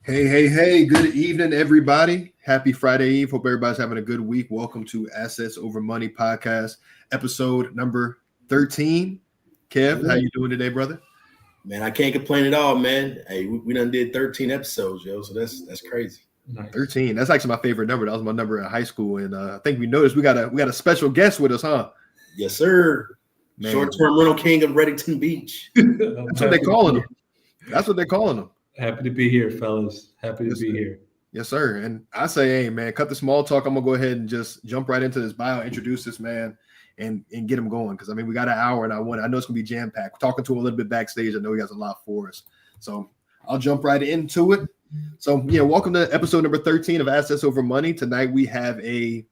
Hey, good evening, everybody. Happy Friday Eve. Hope everybody's having a good week. Welcome to Assets Over Money podcast, episode number 13. Kev, how you doing today, brother? Man, I can't complain at all, man. Hey, we done did 13 episodes, yo, so that's crazy. Nice. 13. That's actually my favorite number. That was my number in high school. And I think we noticed we got a special guest with us, huh? Yes, sir. Short-term rental king of Reddington Beach. That's what they're calling him. That's what they're calling him. Happy to be here, fellas. Happy to be here. Yes, sir. And I say, hey, man, cut the small talk. I'm going to go ahead and just jump right into this bio, introduce this man, and get him going. Because, I mean, we got an hour, and I know it's going to be jam-packed. We're talking to him a little bit backstage. I know he has a lot for us. So I'll jump right into it. So, yeah, welcome to episode number 13 of Assets Over Money. Tonight we have a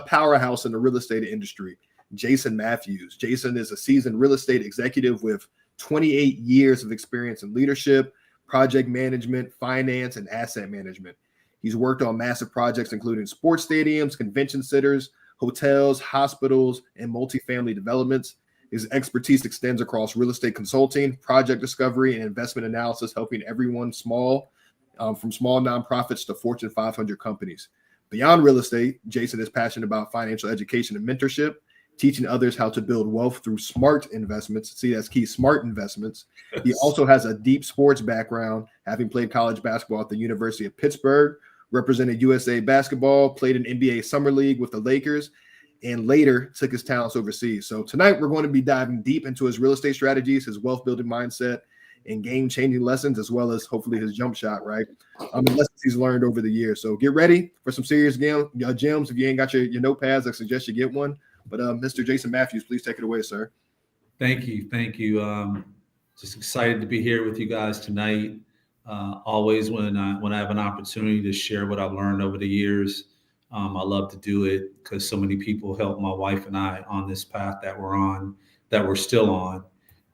powerhouse in the real estate industry, Jason Matthews. Jason is a seasoned real estate executive with 28 years of experience in leadership, project management, finance, and asset management. He's worked on massive projects including sports stadiums, convention centers, hotels, hospitals, and multifamily developments. His expertise extends across real estate consulting, project discovery, and investment analysis, helping everyone from small nonprofits to Fortune 500 companies. Beyond real estate, Jason is passionate about financial education and mentorship, teaching others how to build wealth through smart investments. See, that's key, smart investments. He also has a deep sports background, having played college basketball at the University of Pittsburgh, represented USA basketball, played in NBA Summer League with the Lakers, and later took his talents overseas. So tonight we're going to be diving deep into his real estate strategies, his wealth building mindset, and game-changing lessons, as well as hopefully his jump shot, right? And lessons he's learned over the years. So get ready for some serious gems. If you ain't got your notepads, I suggest you get one. But Mr. Jason Matthews, please take it away, sir. Thank you. Just excited to be here with you guys tonight. Always when I have an opportunity to share what I've learned over the years, I love to do it because so many people helped my wife and I on this path that we're still on.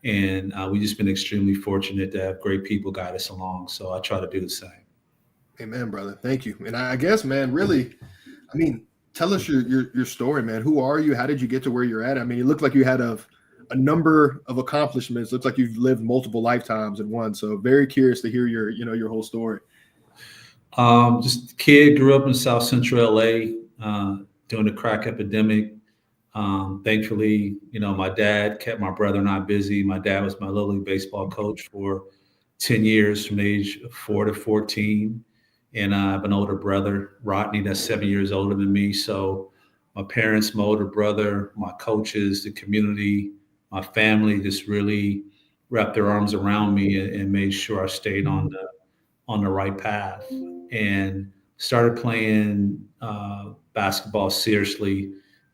And we've just been extremely fortunate to have great people guide us along. So I try to do the same. Amen, brother. Thank you. And I guess, man, really, I mean, tell us your story, man. Who are you? How did you get to where you're at? I mean, it looked like you had a number of accomplishments. Looks like you've lived multiple lifetimes in one. So very curious to hear your whole story. Just a kid, grew up in South Central LA during the crack epidemic. Thankfully, my dad kept my brother and I busy. My dad was my Little League baseball coach for 10 years from age 4 to 14. And I have an older brother, Rodney, that's 7 years older than me. So my parents, my older brother, my coaches, the community, my family just really wrapped their arms around me and made sure I stayed on the right path. And started playing basketball seriously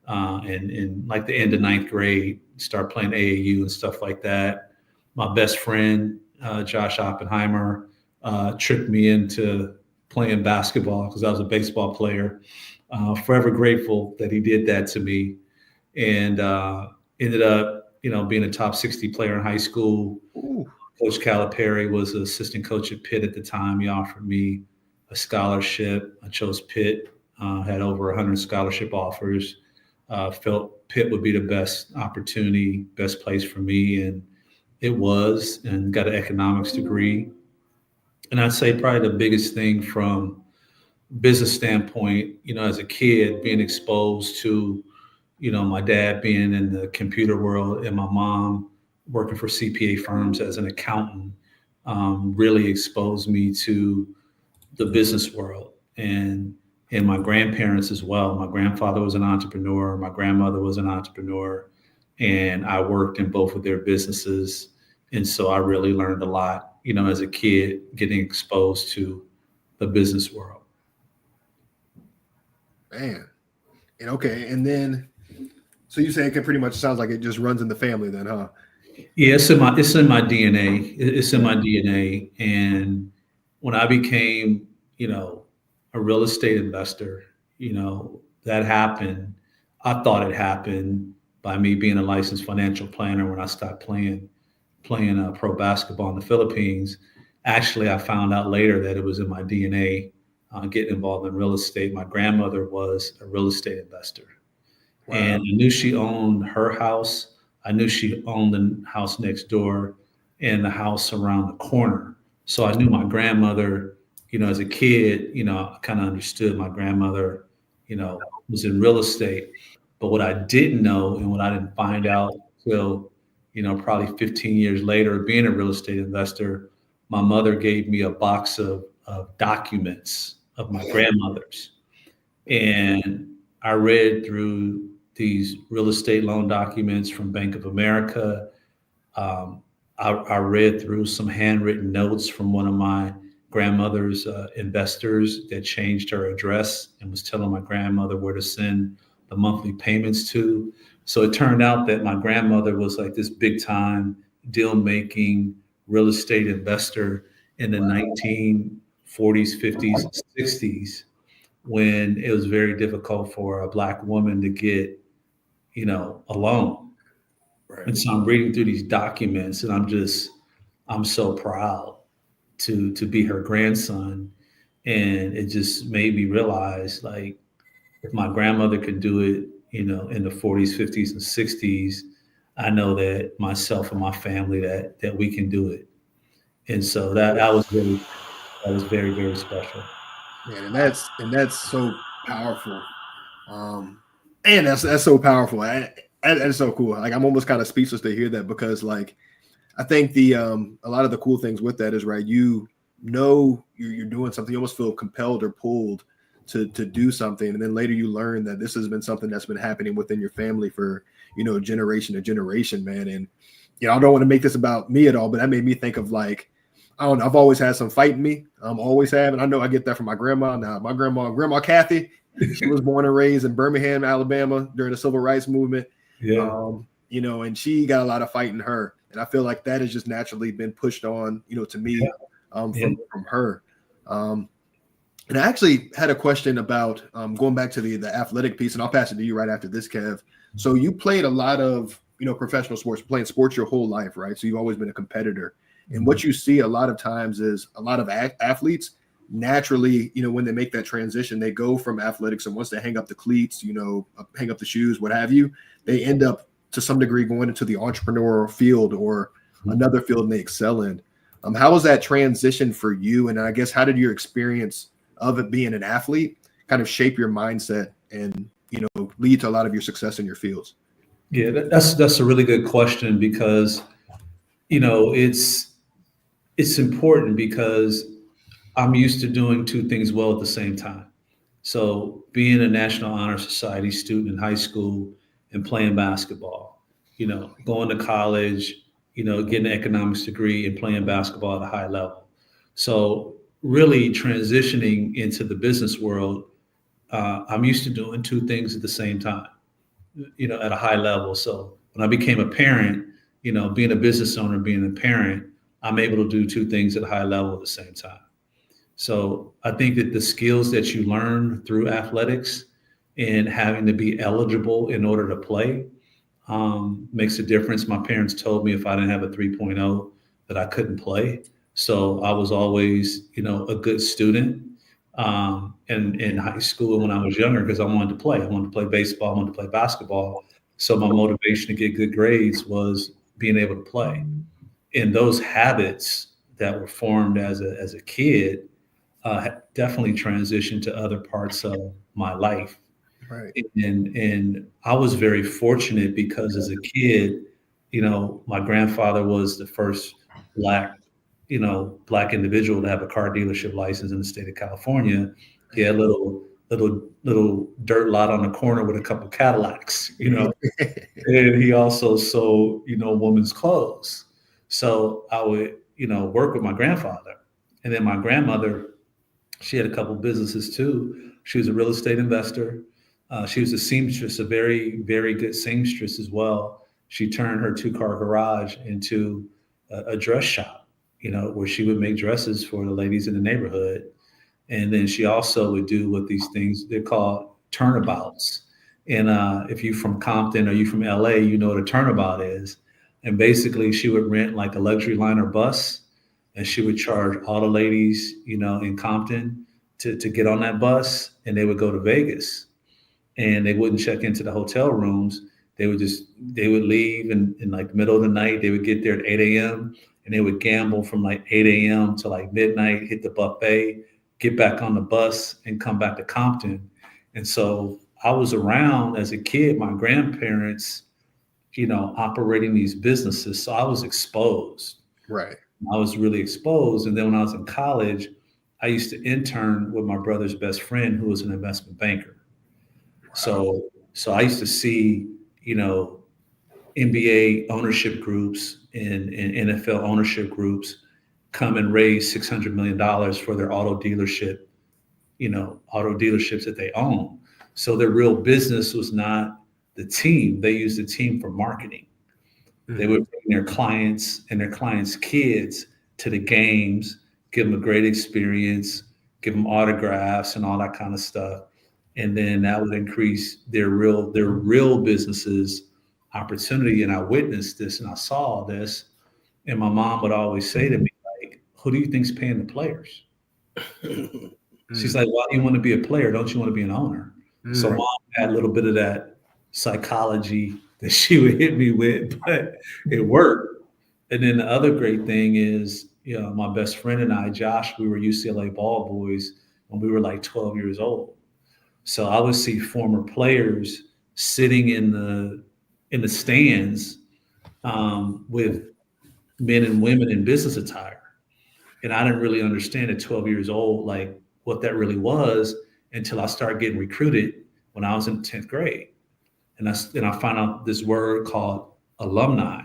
in like the end of ninth grade, start playing AAU and stuff like that. My best friend, Josh Oppenheimer, tricked me into playing basketball because I was a baseball player. Forever grateful that he did that to me, and ended up, being a top 60 player in high school. Ooh. Coach Calipari was an assistant coach at Pitt at the time. He offered me a scholarship. I chose Pitt. Had over 100 scholarship offers. Felt Pitt would be the best opportunity, best place for me, and it was. And got an economics degree. And I'd say probably the biggest thing from business standpoint, as a kid, being exposed to, my dad being in the computer world and my mom working for CPA firms as an accountant, really exposed me to the business world and my grandparents as well. My grandfather was an entrepreneur. My grandmother was an entrepreneur, and I worked in both of their businesses. And so I really learned a lot, as a kid, getting exposed to the business world. Man. And okay. And then, so you say it can pretty much sounds like it just runs in the family then, huh? Yeah, it's in my DNA. It's in my DNA. And when I became, a real estate investor, that happened. I thought it happened by me being a licensed financial planner when I stopped playing pro basketball in the Philippines. Actually, I found out later that it was in my DNA, getting involved in real estate. My grandmother was a real estate investor. Wow. And I knew she owned her house. I knew she owned the house next door and the house around the corner. So I knew my grandmother, as a kid, I kind of understood my grandmother, was in real estate. But what I didn't know and what I didn't find out till, probably 15 years later, being a real estate investor, my mother gave me a box of documents of my grandmother's. And I read through these real estate loan documents from Bank of America. I read through some handwritten notes from one of my grandmother's investors that changed her address and was telling my grandmother where to send the monthly payments to. So it turned out that my grandmother was like this big time deal making real estate investor in the 1940s, 50s, and 60s, when it was very difficult for a Black woman to get, a loan. Right. And so I'm reading through these documents and I'm so proud to be her grandson. And it just made me realize, like, if my grandmother could do it, in the 40s, 50s, and 60s, I know that myself and my family that we can do it. And so that was very, very special. Man, and that's so powerful. And that's so powerful. That's so cool. Like, I'm almost kind of speechless to hear that, because like I think the a lot of the cool things with that is, right, you're doing something, you almost feel compelled or pulled to do something, and then later you learn that this has been something that's been happening within your family for generation to generation, man. And I don't want to make this about me at all, but that made me think of, like, I don't know, I've always had some fight in me. Always have, and I know I get that from my grandma. Now, my grandma Kathy, she was born and raised in Birmingham, Alabama during the Civil Rights Movement. Yeah. And she got a lot of fight in her, and I feel like that has just naturally been pushed on, to me, from her. And I actually had a question about going back to the athletic piece, and I'll pass it to you right after this, Kev. So you played a lot of professional sports, playing sports your whole life, right? So you've always been a competitor. And what you see a lot of times is a lot of athletes naturally, when they make that transition, they go from athletics, and once they hang up the cleats, hang up the shoes, what have you, they end up to some degree going into the entrepreneurial field or another field they excel in. How was that transition for you? And I guess, how did your experience of it being an athlete kind of shape your mindset and, lead to a lot of your success in your fields? Yeah, that's a really good question, because, it's important, because I'm used to doing two things well at the same time. So being a National Honor Society student in high school and playing basketball, going to college, getting an economics degree and playing basketball at a high level. So really transitioning into the business world, I'm used to doing two things at the same time, at a high level. So when I became a parent, being a business owner, being a parent, I'm able to do two things at a high level at the same time. So I think that the skills that you learn through athletics and having to be eligible in order to play makes a difference. My parents told me if I didn't have a 3.0 that I couldn't play. So I was always, a good student in high school when I was younger, because I wanted to play. I wanted to play baseball. I wanted to play basketball. So my motivation to get good grades was being able to play. And those habits that were formed as a kid definitely transitioned to other parts of my life. Right. And I was very fortunate, because as a kid, my grandfather was the first black individual to have a car dealership license in the state of California. He had a little dirt lot on the corner with a couple Cadillacs, and he also sold, women's clothes. So I would, work with my grandfather. And then my grandmother, she had a couple businesses too. She was a real estate investor. She was a seamstress, a very, very good seamstress as well. She turned her 2-car garage into a dress shop, where she would make dresses for the ladies in the neighborhood. And then she also would do what these things, they're called turnabouts. And if you're from Compton or you from LA, you know what a turnabout is. And basically she would rent like a luxury liner bus, and she would charge all the ladies, in Compton to get on that bus, and they would go to Vegas, and they wouldn't check into the hotel rooms. They would leave in like the middle of the night. They would get there at 8 a.m. and they would gamble from like 8 a.m. to like midnight, hit the buffet, get back on the bus and come back to Compton. And so I was around as a kid, my grandparents, operating these businesses. So I was exposed. Right. I was really exposed. And then when I was in college, I used to intern with my brother's best friend, who was an investment banker. Wow. So I used to see, NBA ownership groups and NFL ownership groups come and raise $600 million for their auto dealerships that they own. So their real business was not the team. They used the team for marketing. They would bring their clients and their clients' kids to the games, give them a great experience, give them autographs and all that kind of stuff. And then that would increase their real businesses opportunity. And I witnessed this and I saw this. And my mom would always say to me, like, who do you think's paying the players? She's like, why do you want to be a player? Don't you want to be an owner? So mom had a little bit of that psychology that she would hit me with, but it worked. And then the other great thing is, my best friend and I, Josh, we were UCLA ball boys when we were like 12 years old. So I would see former players sitting in the stands with men and women in business attire. And I didn't really understand at 12 years old, like what that really was until I started getting recruited when I was in 10th grade. And I found out this word called alumni.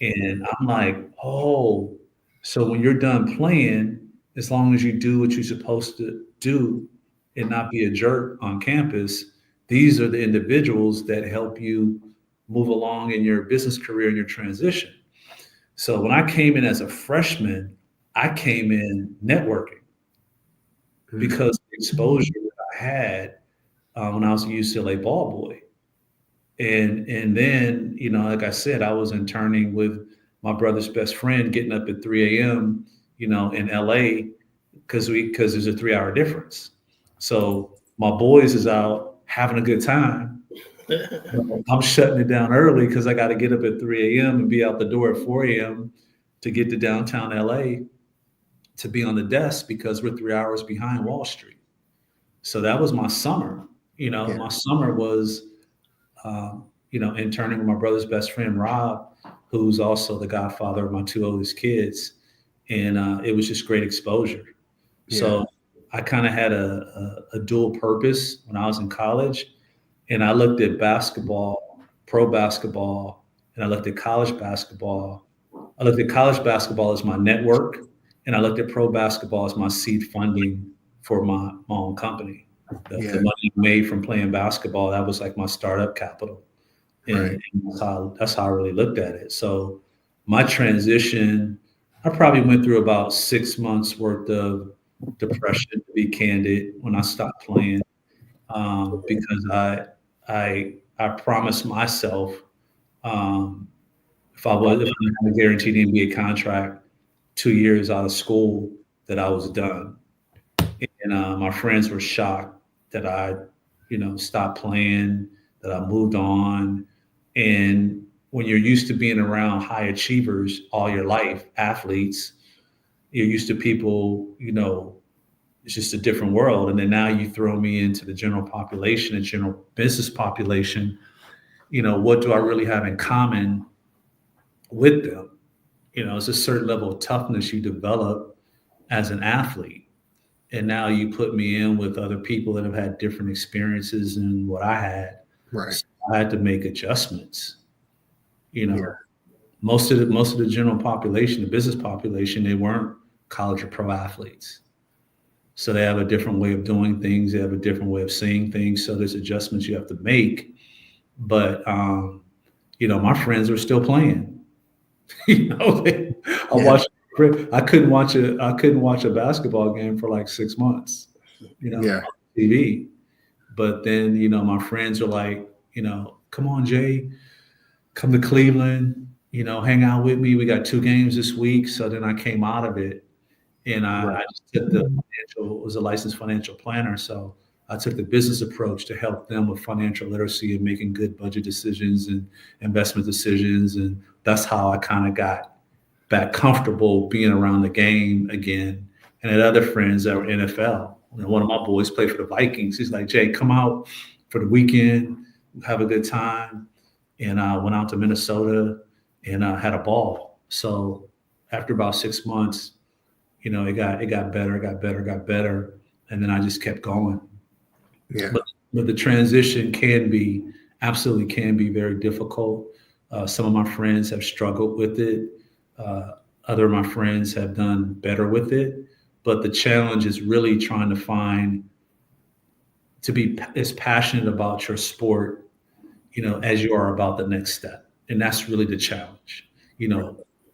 And I'm like, oh, so when you're done playing, as long as you do what you're supposed to do and not be a jerk on campus, these are the individuals that help you move along in your business career and your transition. So when I came in as a freshman, I came in networking because of the exposure that I had when I was a UCLA ball boy. And then, like I said, I was interning with my brother's best friend, getting up at 3 a.m., in LA because there's a 3-hour difference. So my boys is out having a good time. I'm shutting it down early because I got to get up at 3 a.m. and be out the door at 4 a.m. to get to downtown LA to be on the desk because we're 3 hours behind Wall Street. So that was my summer. My summer was, interning with my brother's best friend, Rob, who's also the godfather of my 2 oldest kids. And it was just great exposure. Yeah. So I kind of had a dual purpose when I was in college. And I looked at basketball, pro basketball, and I looked at college basketball. I looked at college basketball as my network, and I looked at pro basketball as my seed funding for my own company. The money I made from playing basketball, that was like my startup capital. And that's how I really looked at it. So my transition, I probably went through about 6 months worth of depression, to be candid, when I stopped playing, because I promised myself if I had a guaranteed NBA contract 2 years out of school that I was done. And my friends were shocked that I, stopped playing, that I moved on. And when you're used to being around high achievers all your life, athletes, you're used to people, it's just a different world. And then now you throw me into the general population and general business population, what do I really have in common with them? It's a certain level of toughness you develop as an athlete. And now you put me in with other people that have had different experiences than what I had. Right. So I had to make adjustments. Most of the general population, the business population, they weren't college or pro athletes. So they have a different way of doing things. They have a different way of seeing things. So there's adjustments you have to make. But, my friends were still playing. I couldn't watch a basketball game for like 6 months, on TV. But then, my friends are like, come on, Jay, come to Cleveland, hang out with me. We got 2 games this week. So then I came out of it. And I just took was a licensed financial planner. So I took the business approach to help them with financial literacy and making good budget decisions and investment decisions. And that's how I kind of got back comfortable being around the game again and I had other friends that were NFL. One of my boys played for the Vikings. He's like, Jay, come out for the weekend, have a good time. And I went out to Minnesota and had a ball. So after about 6 months, it got better. And then I just kept going. Yeah. But the transition absolutely can be very difficult. Some of my friends have struggled with it. Other of my friends have done better with it. But the challenge is really trying to be as passionate about your sport, as you are about the next step. And that's really the challenge.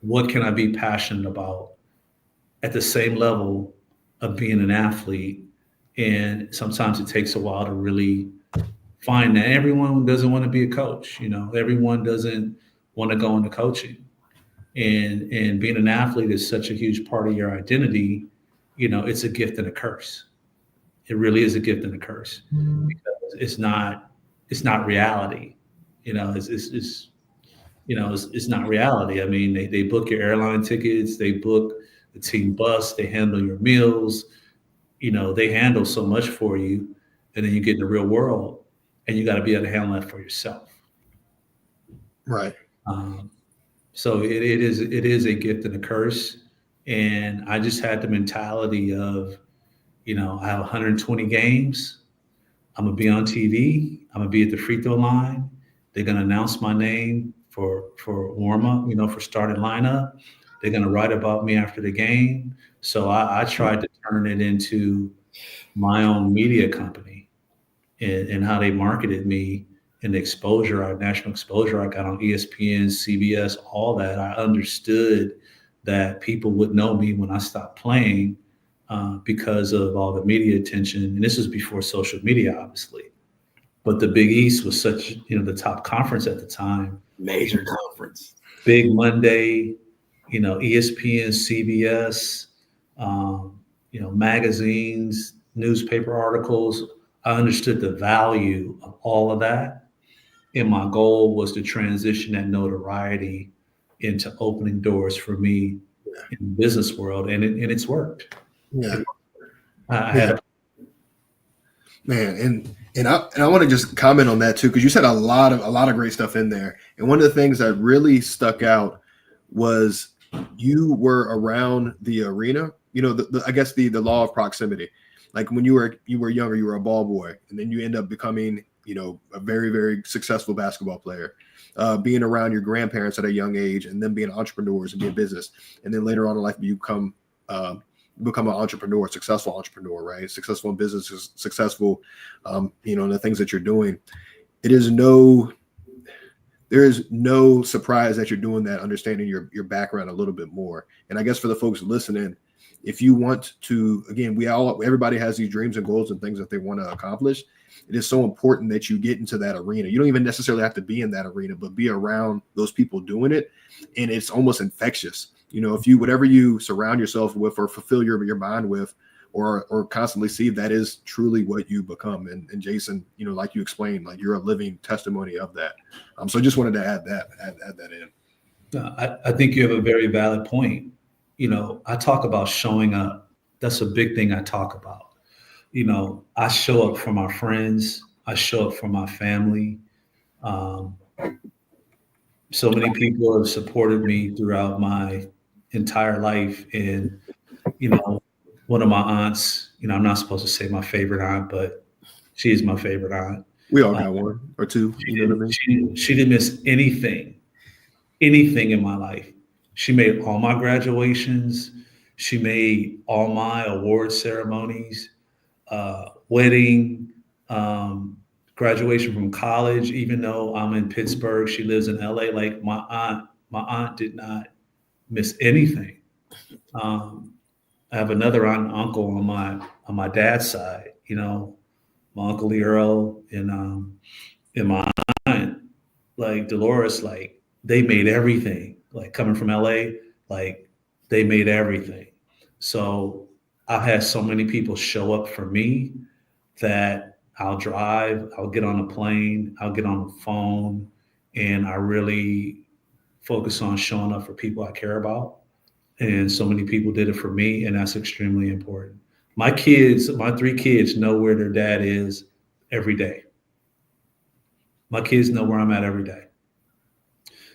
What can I be passionate about at the same level of being an athlete? And sometimes it takes a while to really find that. Everyone doesn't want to be a coach. Everyone doesn't want to go into coaching. And being an athlete is such a huge part of your identity. It's a gift and a curse. It really is a gift and a curse because it's not reality. It's not reality. I mean, they book your airline tickets, they book the team bus, they handle your meals. They handle so much for you, and then you get in the real world, and you got to be able to handle that for yourself. Right. So it is a gift and a curse, and I just had the mentality of, I have 120 games. I'm gonna be on TV. I'm gonna be at the free throw line. They're gonna announce my name for warm up, for starting lineup. They're gonna write about me after the game. So I tried to turn it into my own media company, and how they marketed me and the national exposure I got on ESPN, CBS, all that. I understood that people would know me when I stopped playing because of all the media attention. And this was before social media, obviously. But the Big East was such, the top conference at the time. Major conference. Big Monday, ESPN, CBS, magazines, newspaper articles. I understood the value of all of that. And my goal was to transition that notoriety into opening doors for me in the business world. And it's worked. Yeah. I had Man, and I want to just comment on that too, because you said a lot of great stuff in there. And one of the things that really stuck out was you were around the arena. I guess the law of proximity. Like when you were younger, you were a ball boy, and then you end up becoming a very, very successful basketball player. Being around your grandparents at a young age, and then being entrepreneurs and being business, and then later on in life you become an entrepreneur, successful entrepreneur, right? Successful in business, successful, in the things that you're doing. There is no surprise that you're doing that, understanding your background a little bit more. And I guess for the folks listening, if you want to, again, everybody has these dreams and goals and things that they want to accomplish. It is so important that you get into that arena. You don't even necessarily have to be in that arena, but be around those people doing it. And it's almost infectious. If whatever you surround yourself with or fulfill your mind with, or constantly see, that is truly what you become. And Jason, like you explained, like you're a living testimony of that. So I just wanted to add that in. I think you have a very valid point. I talk about showing up. That's a big thing I talk about. I show up for my friends. I show up for my family. So many people have supported me throughout my entire life. And, one of my aunts, I'm not supposed to say my favorite aunt, but she is my favorite aunt. We all got one or two. You know what I mean? She didn't miss anything in my life. She made all my graduations. She made all my award ceremonies, wedding, graduation from college. Even though I'm in Pittsburgh, she lives in LA. Like my aunt did not miss anything. I have another aunt and uncle on my dad's side. My uncle Earl and my aunt, like Dolores, like they made everything. Like coming from LA, like they made everything. So I've had so many people show up for me that I'll drive, I'll get on a plane, I'll get on the phone, and I really focus on showing up for people I care about. And so many people did it for me, and that's extremely important. My kids, my 3 kids know where their dad is every day. My kids know where I'm at every day.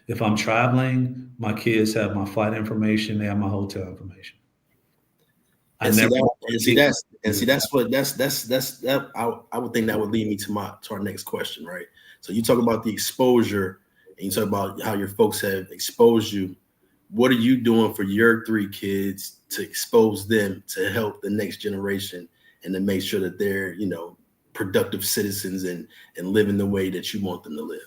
If I'm traveling, my kids have my flight information, they have my hotel information. I And see never that, and see that's and see that's what that's that I would think that would lead me to our next question, right? So you talk about the exposure and you talk about how your folks have exposed you. What are you doing for your 3 kids to expose them to help the next generation and to make sure that they're, productive citizens and living the way that you want them to live?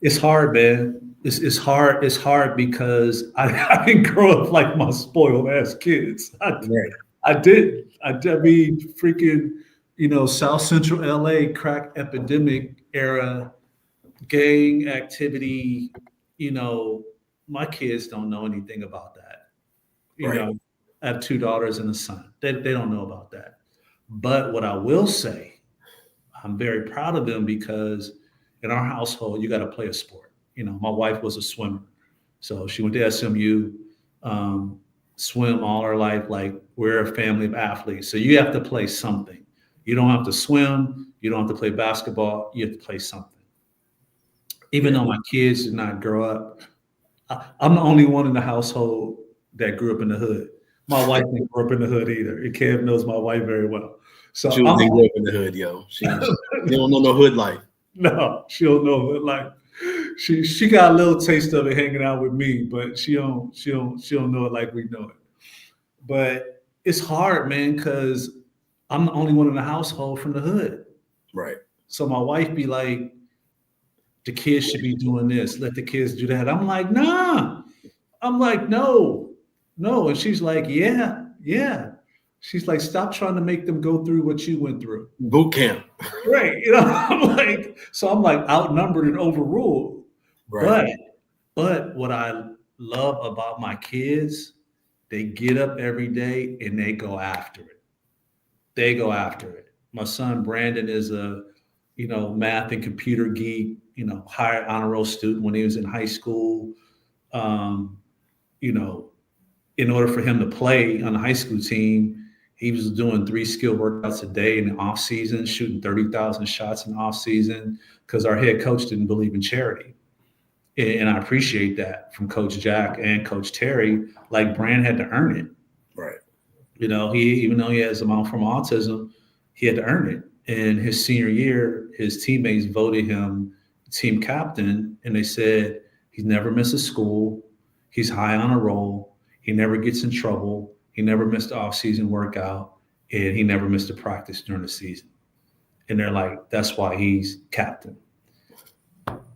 It's hard, man. It's hard. It's hard because I didn't grow up like my spoiled ass kids. Right. I did. I mean, freaking, South Central LA crack epidemic era, gang activity. My kids don't know anything about that. Right. I have 2 daughters and a son. They don't know about that. But what I will say, I'm very proud of them because in our household, you got to play a sport. My wife was a swimmer. So she went to SMU, swim all her life. Like, we're a family of athletes. So you have to play something. You don't have to swim. You don't have to play basketball. You have to play something. Even though my kids did not grow up, I'm the only one in the household that grew up in the hood. My wife didn't grow up in the hood either. And Kev knows my wife very well. So she didn't grow up in the hood, yo. She don't know no hood life. No, she don't know hood life. She got a little taste of it hanging out with me, but she don't know it like we know it. But it's hard, man, because I'm the only one in the household from the hood. Right. So my wife be like, the kids should be doing this. Let the kids do that. I'm like, nah. I'm like, no. And she's like, yeah. She's like, stop trying to make them go through what you went through. Boot camp. Right. I'm like outnumbered and overruled. Right. But what I love about my kids, they get up every day and they go after it. My son Brandon is a, math and computer geek, high honor roll student when he was in high school. In order for him to play on the high school team, he was doing 3 skill workouts a day in the off season, shooting 30,000 shots in the off season because our head coach didn't believe in charity. And I appreciate that from Coach Jack and Coach Terry. Like, Brand had to earn it. Right. He, even though he has a mom from autism, he had to earn it. And his senior year, his teammates voted him team captain, and they said he's never missed a school. He's high on a roll. He never gets in trouble. He never missed an off-season workout, and he never missed a practice during the season. And they're like, that's why he's captain.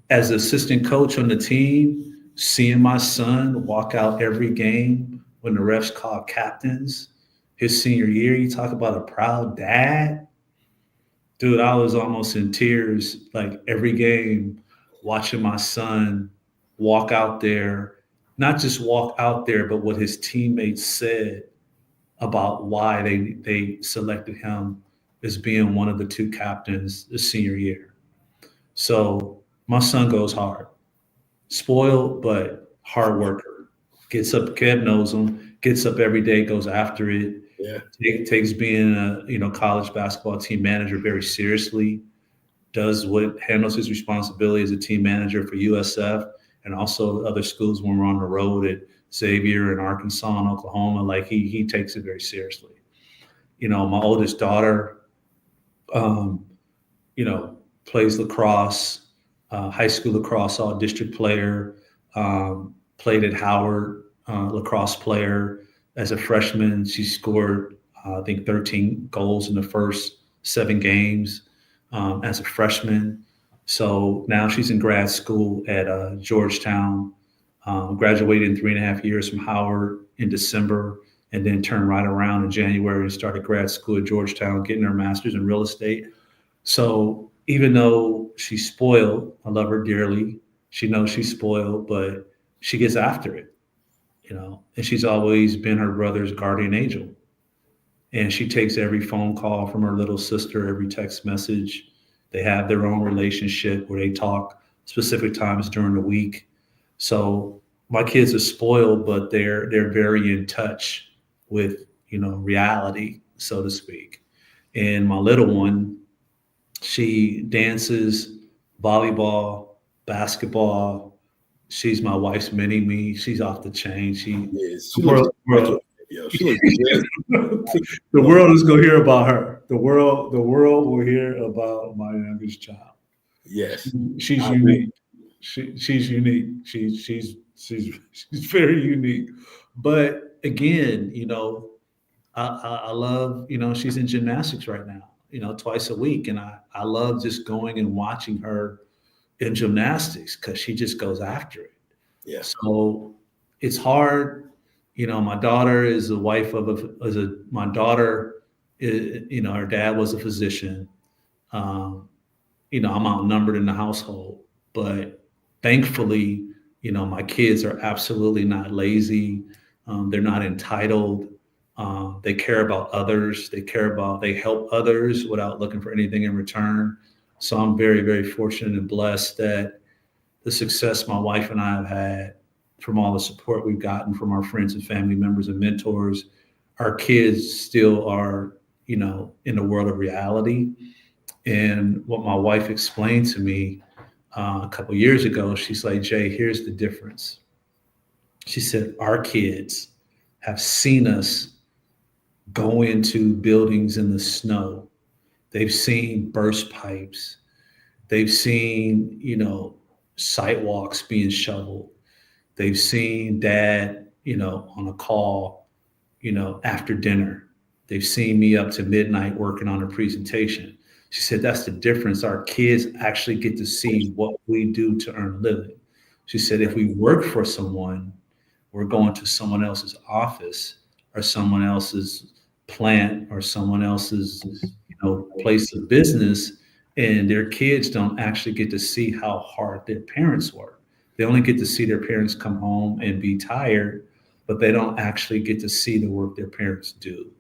As assistant coach on the team, seeing my son walk out every game when the refs call captains, his senior year, you talk about a proud dad. Dude, I was almost in tears, like every game, watching my son walk out there, not just walk out there, but what his teammates said about why they selected him as being one of the 2 captains the senior year. So my son goes hard, spoiled, but hard worker. Gets up, Kev knows him, gets up every day, goes after it. Yeah. Takes being a college basketball team manager very seriously, handles his responsibility as a team manager for USF and also other schools when we're on the road at Xavier and Arkansas and Oklahoma. Like, he takes it very seriously. My oldest daughter, plays lacrosse, high school lacrosse, all district player, played at Howard, lacrosse player. As a freshman, she scored, I think, 13 goals in the first 7 games as a freshman. So now she's in grad school at Georgetown, graduated in 3.5 years from Howard in December, and then turned right around in January and started grad school at Georgetown, getting her master's in real estate. So even though she's spoiled, I love her dearly. She knows she's spoiled, but she gets after it, and she's always been her brother's guardian angel. And she takes every phone call from her little sister, every text message. They have their own relationship where they talk specific times during the week. So my kids are spoiled, but they're very in touch with, reality, so to speak. And my little one, she dances, volleyball, basketball. She's my wife's mini me. She's off the chain. Yes, The she looks world, great. Yo, she looks great. the world is gonna hear about her. The world will hear about my youngest child. Yes, She's I agree. unique. She's unique. She's very unique. But again, I love, she's in gymnastics right now, twice a week. And I love just going and watching her in gymnastics because she just goes after it. Yeah, So it's hard. My daughter is the wife of my daughter, her dad was a physician. Um, I'm outnumbered in the household, but thankfully, my kids are absolutely not lazy. They're not entitled. They care about others. They help others without looking for anything in return. So I'm very, very fortunate and blessed that the success my wife and I have had from all the support we've gotten from our friends and family members and mentors, our kids still are, in the world of reality. And what my wife explained to me a couple of years ago, she's like, Jay, here's the difference. She said, our kids have seen us go into buildings in the snow. They've seen burst pipes. They've seen, sidewalks being shoveled. They've seen dad, on a call, after dinner. They've seen me up to midnight working on a presentation. She said, that's the difference. Our kids actually get to see what we do to earn a living. She said, if we work for someone, we're going to someone else's office or someone else's plant or someone else's, place of business, and their kids don't actually get to see how hard their parents work. They only get to see their parents come home and be tired, but they don't actually get to see the work their parents do.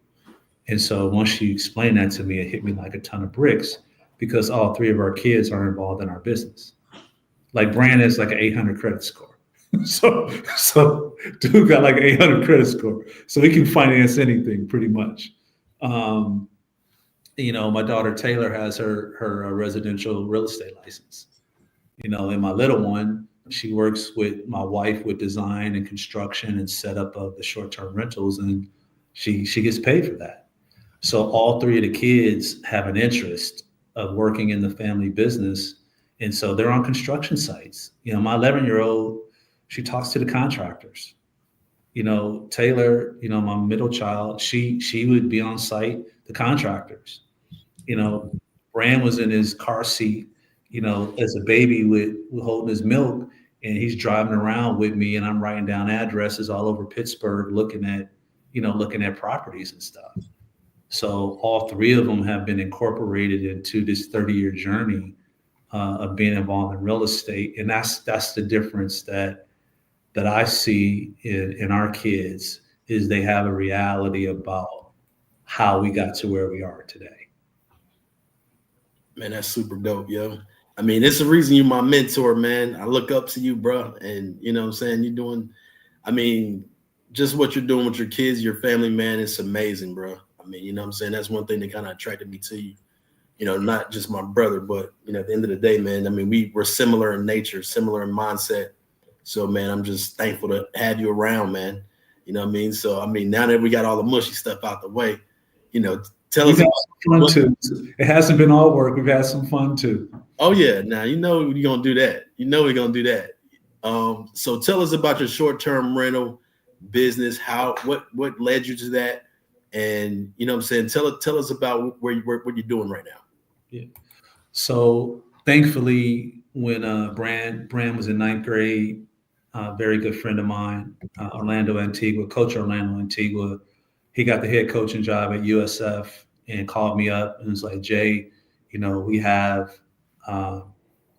And so once she explained that to me, it hit me like a ton of bricks because all three of our kids are involved in our business. Like Brand is like an 800 credit score. So dude got like an 800 credit score. So he can finance anything pretty much. Um, my daughter Taylor has her residential real estate license. And my little one, she works with my wife with design and construction and setup of the short-term rentals, and she gets paid for that. So all three of the kids have an interest of working in the family business. And so they're on construction sites. My 11-year-old, she talks to the contractors. Taylor, my middle child, she would be on site, the contractors. Brand was in his car seat, as a baby with holding his milk, and he's driving around with me, and I'm writing down addresses all over Pittsburgh, looking at properties and stuff. So all three of them have been incorporated into this 30-year journey of being involved in real estate, and that's the difference that I see in our kids is they have a reality about how we got to where we are today. Man, that's super dope, yo. I mean, it's the reason you're my mentor, man. I look up to you, bro, and you know what I'm saying, you're doing, I mean, just what you're doing with your kids, your family, man, it's amazing, bro. I mean, you know what I'm saying? That's one thing that kind of attracted me to you. Not just my brother, but at the end of the day, man, I mean, we're similar in nature, similar in mindset. So, man, I'm just thankful to have you around, man. You know what I mean? So, I mean, now that we got all the mushy stuff out the way, tell us. Fun too. It hasn't been all work. We've had some fun too. Oh yeah, now we're gonna do that. We're gonna do that. So tell us about your short-term rental business. What led you to that? And what I'm saying, tell us about what you're doing right now. Yeah. So thankfully, when Brand was in ninth grade, a very good friend of mine, Orlando Antigua, Coach Orlando Antigua, he got the head coaching job at USF and called me up and was like, Jay, we have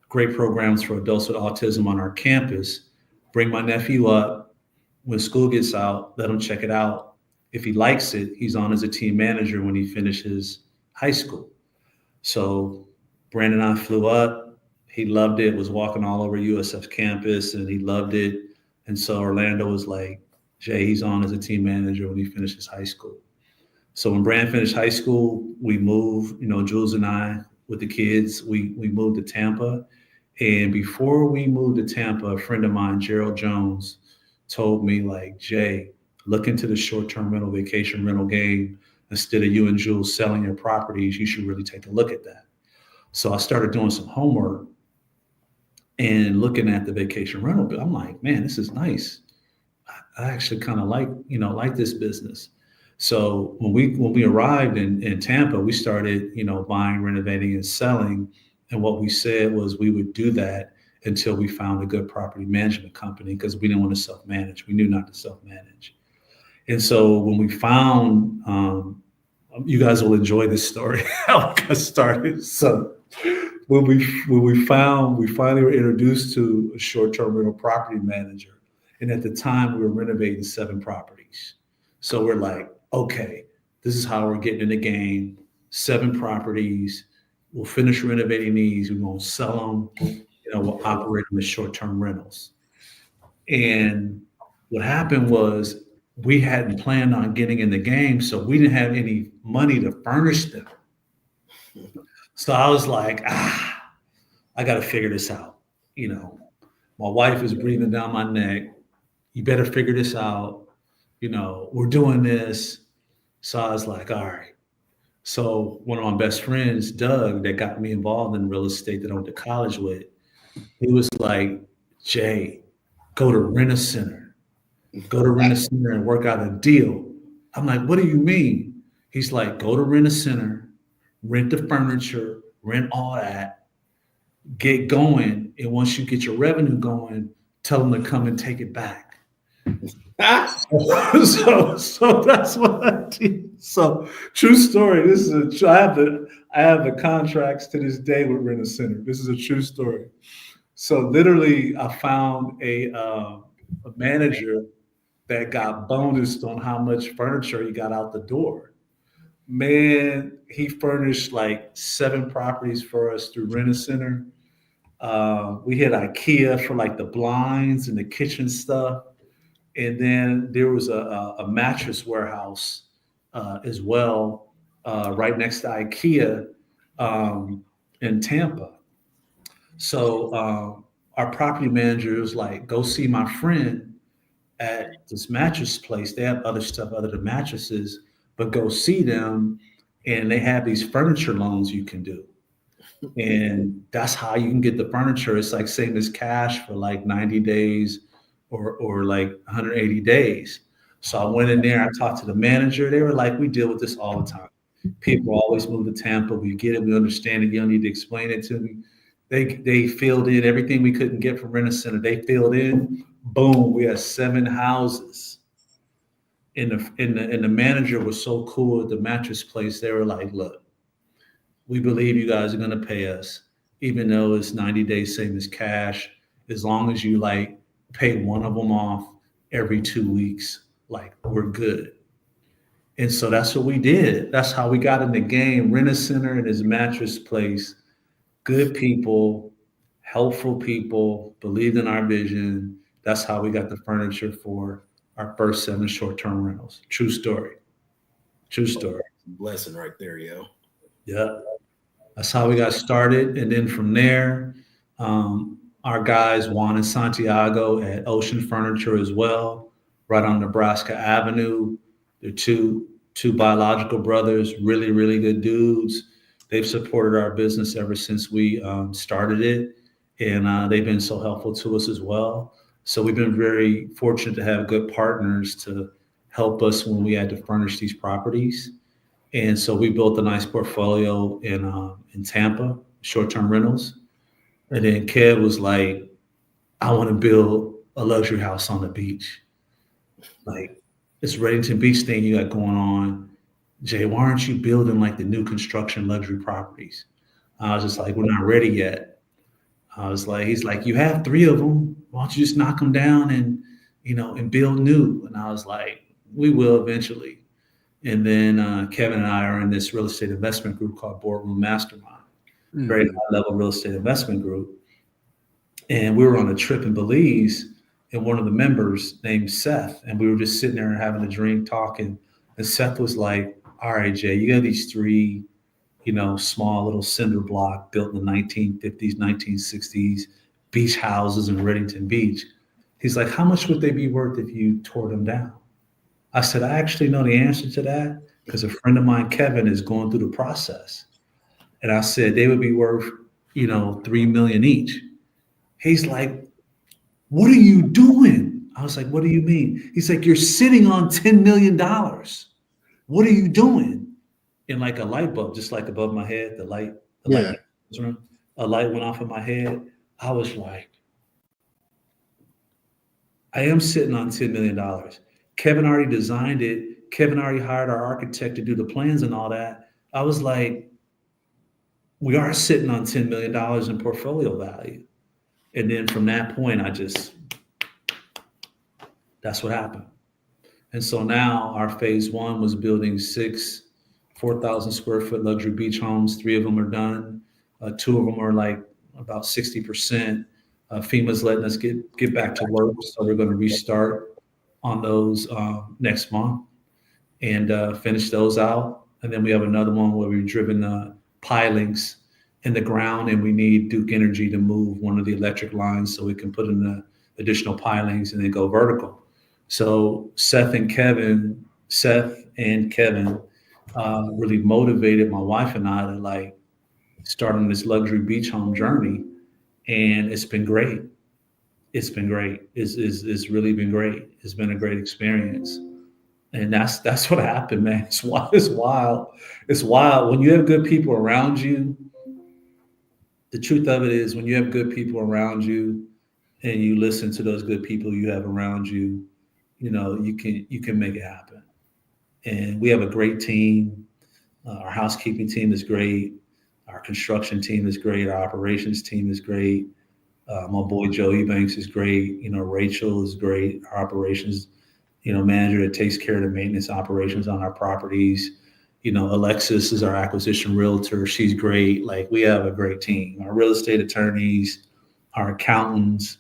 great programs for adults with autism on our campus. Bring my nephew up. When school gets out, let him check it out. If he likes it, he's on as a team manager when he finishes high school. So Brandon and I flew up. He loved it, was walking all over USF campus, and he loved it. And so Orlando was like, Jay, he's on as a team manager when he finishes high school. So when Brand finished high school, we moved, Jules and I with the kids, we moved to Tampa. And before we moved to Tampa, a friend of mine, Gerald Jones, told me like, Jay, look into the short-term rental, vacation rental game. Instead of you and Jules selling your properties, you should really take a look at that. So I started doing some homework and looking at the vacation rental bill. I'm like, man, this is nice. I actually kind of like this business. So when we arrived in Tampa, we started, buying, renovating, and selling. And what we said was we would do that until we found a good property management company, because we didn't want to self-manage. We knew not to self-manage. And so when we found, you guys will enjoy this story, how it got started. So when we finally were introduced to a short-term rental property manager. And at the time, we were renovating 7 properties. So we're like, okay, this is how we're getting in the game. 7 properties. We'll finish renovating these. We're going to sell them. We'll operate them as short-term rentals. And what happened was we hadn't planned on getting in the game, so we didn't have any money to furnish them. So I was like, I got to figure this out. My wife is breathing down my neck. You better figure this out. We're doing this. So I was like, all right. So one of my best friends, Doug, that got me involved in real estate that I went to college with, he was like, Jay, go to Rent-A-Center. Go to Rent-A-Center and work out a deal. I'm like, what do you mean? He's like, go to Rent-A-Center, rent the furniture, rent all that, get going. And once you get your revenue going, tell them to come and take it back. So that's what I did. So true story. This is I have the contracts to this day with Rent-A-Center. This is a true story. So literally, I found a manager that got bonused on how much furniture he got out the door. Man, he furnished like 7 properties for us through Rent-A-Center. We had IKEA for like the blinds and the kitchen stuff. And then there was a mattress warehouse as well, right next to IKEA in Tampa. So our property manager was like, go see my friend at this mattress place. They have other stuff other than mattresses, but go see them. And they have these furniture loans you can do. And that's how you can get the furniture. It's like same as cash for like 90 days or like 180 days. So I went in there, I talked to the manager. They were like, we deal with this all the time. People always move to Tampa. We get it. We understand it. You don't need to explain it to me. They filled in everything we couldn't get from Rent-A-Center. They filled in. Boom. We had 7 houses. And the manager was so cool at the mattress place. They were like, look, we believe you guys are going to pay us, even though it's 90 days, same as cash, as long as you like pay one of them off every 2 weeks, like we're good. And so that's what we did. That's how we got in the game. Rent-A-Center and his mattress place, good people, helpful people, believed in our vision. That's how we got the furniture for our first 7 short-term rentals. True story. True story. Blessing right there, yo. Yeah. That's how we got started. And then from there, our guys, Juan and Santiago at Ocean Furniture as well, right on Nebraska Avenue. They're two biological brothers, really, really good dudes. They've supported our business ever since we started it. And they've been so helpful to us as well. So we've been very fortunate to have good partners to help us when we had to furnish these properties. And so we built a nice portfolio in Tampa, short-term rentals. And then Kev was like, I want to build a luxury house on the beach. Like this Reddington Beach thing you got going on. Jay, why aren't you building like the new construction luxury properties? I was just like, we're not ready yet. I was like, he's like, you have 3 of them. Why don't you just knock them down and build new? And I was like, we will eventually. And then Kevin and I are in this real estate investment group called Boardroom Mastermind. Very high level real estate investment group. And we were on a trip in Belize and one of the members named Seth, and we were just sitting there having a drink, talking. And Seth was like, "All right, Jay, you got these three, small little cinder block built in the 1950s, 1960s beach houses in Reddington Beach." He's like, "How much would they be worth if you tore them down?" I said, "I actually know the answer to that because a friend of mine, Kevin, is going through the process." And I said, "They would be worth, 3 million each." He's like, "What are you doing?" I was like, "What do you mean?" He's like, "You're sitting on $10 million. What are you doing?" And like a light bulb, just like above my head, the light, Yeah. a light went off in my head. I was like, I am sitting on $10 million. Kevin already designed it. Kevin already hired our architect to do the plans and all that. I was like, we are sitting on $10 million in portfolio value. And then from that point, that's what happened. And so now our phase one was building 6 4,000 square foot luxury beach homes. 3 of them are done. 2 of them are like about 60%. FEMA's letting us get back to work. So we're going to restart on those next month and finish those out. And then we have another one where we've driven pilings in the ground, and we need Duke Energy to move one of the electric lines so we can put in the additional pilings and then go vertical. So Seth and Kevin really motivated my wife and I to like start on this luxury beach home journey, and it's been great. It's been great. It's really been great. It's been a great experience. And that's what happened, man. It's wild. It's wild. It's wild. When you have good people around you, the truth of it is when you have good people around you and you listen to those good people you have around you, you can make it happen. And we have a great team. Our housekeeping team is great. Our construction team is great. Our operations team is great. My boy Joey Banks is great. Rachel is great. Our operations, manager that takes care of the maintenance operations on our properties. Alexis is our acquisition realtor. She's great. Like, we have a great team. Our real estate attorneys, our accountants,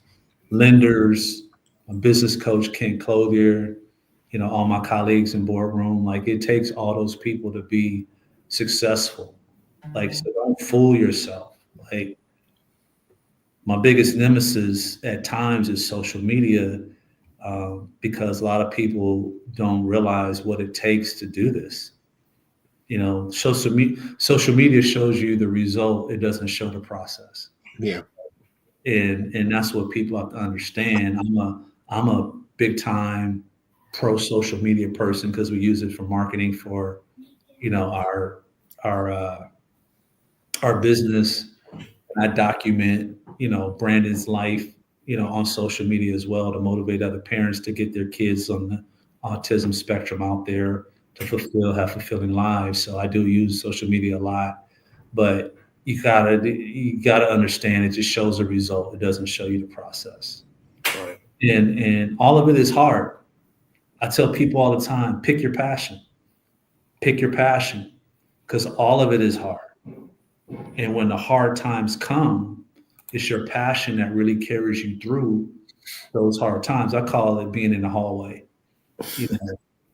lenders, a business coach, Ken Clothier, all my colleagues in boardroom. Like, it takes all those people to be successful. Like, so don't fool yourself. Like, my biggest nemesis at times is social media, because a lot of people don't realize what it takes to do this. Social media shows you the result. It doesn't show the process. Yeah. And that's what people have to understand. I'm a big time pro social media person because we use it for marketing for, our business. I document, Brandon's life, on social media as well to motivate other parents to get their kids on the autism spectrum out there to have fulfilling lives. So I do use social media a lot, but you gotta understand it just shows a result. It doesn't show you the process. Right. And all of it is hard. I tell people all the time, pick your passion, because all of it is hard. And when the hard times come, it's your passion that really carries you through those hard times. I call it being in the hallway.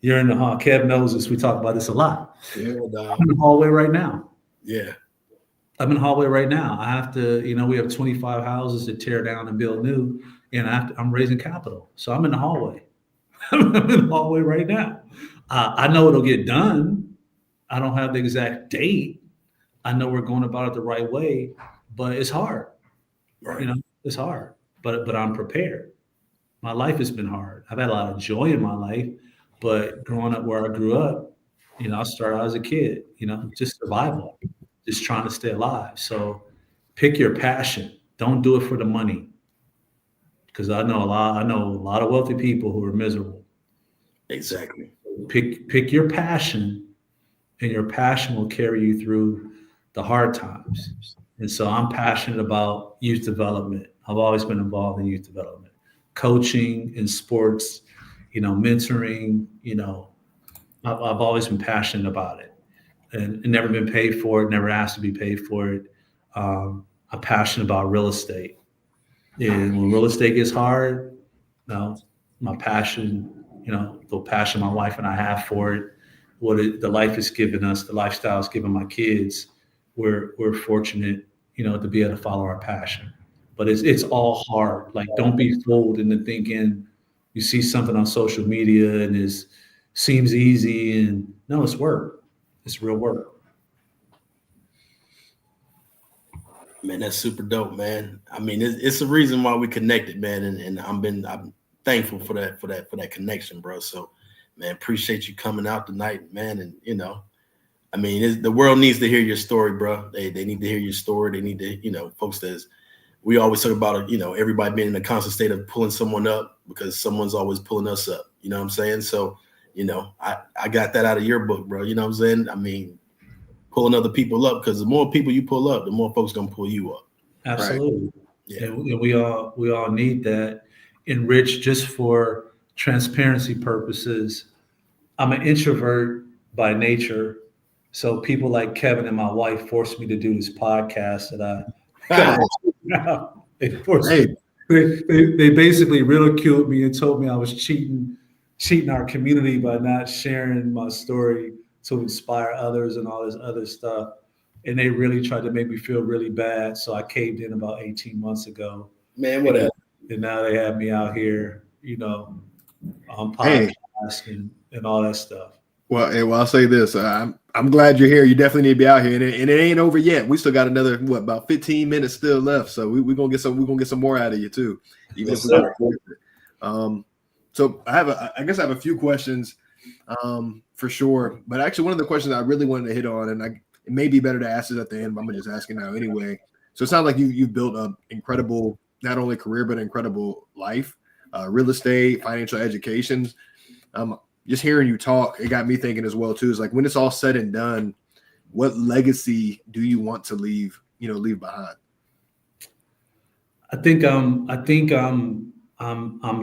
You're in the hall. Kev knows this. We talk about this a lot. Yeah, I'm in the hallway right now. Yeah. I'm in the hallway right now. I have to, we have 25 houses to tear down and build new, and I'm raising capital. So I'm in the hallway. I'm in the hallway right now. I know it'll get done. I don't have the exact date. I know we're going about it the right way, but it's hard. Right. It's hard, but I'm prepared. My life has been hard. I've had a lot of joy in my life, but growing up where I grew up, I started out as a kid, just survival, just trying to stay alive. So pick your passion. Don't do it for the money. Because I know a lot of wealthy people who are miserable. Exactly. Pick your passion, and your passion will carry you through the hard times. And so I'm passionate about youth development. I've always been involved in youth development, coaching in sports, mentoring, I've always been passionate about it and never been paid for it, never asked to be paid for it. I'm passionate about real estate. And when real estate gets hard, know, my passion, the passion my wife and I have for it, the life has given us, the lifestyle has given my kids. We're fortunate, to be able to follow our passion. But it's all hard. Like, don't be fooled into thinking you see something on social media and it seems easy, and no, it's work. It's real work. Man, that's super dope, man. I mean, it's the reason why we connected, man, and I'm thankful for that connection, bro. So, man, appreciate you coming out tonight, man. And I mean, the world needs to hear your story, bro. They need to hear your story. They need to, folks we always talk about, everybody being in a constant state of pulling someone up because someone's always pulling us up. You know what I'm saying? So, I got that out of your book, bro. You know what I'm saying? I mean, pulling other people up, because the more people you pull up, the more folks gonna pull you up. Absolutely. Right? Yeah. And we all need that. And Rich, just for transparency purposes, I'm an introvert by nature. So people like Kevin and my wife forced me to do this podcast that they basically ridiculed me and told me I was cheating our community by not sharing my story to inspire others and all this other stuff. And they really tried to make me feel really bad. So I caved in about 18 months ago. Man, whatever. And now they have me out here, on podcast and all that stuff. Well, I'll say this. I'm glad you're here. You definitely need to be out here, and it ain't over yet. We still got another about 15 minutes still left. So we're gonna get some more out of you too. Even if we don't. So I guess I have a few questions, for sure. But actually, one of the questions I really wanted to hit on, and it may be better to ask it at the end, but I'm gonna just ask it now anyway. So it sounds like you've built an incredible, not only career but incredible life, real estate, financial education. Just hearing you talk, it got me thinking as well too. Is like, when it's all said and done, what legacy do you want to leave behind? I think I'm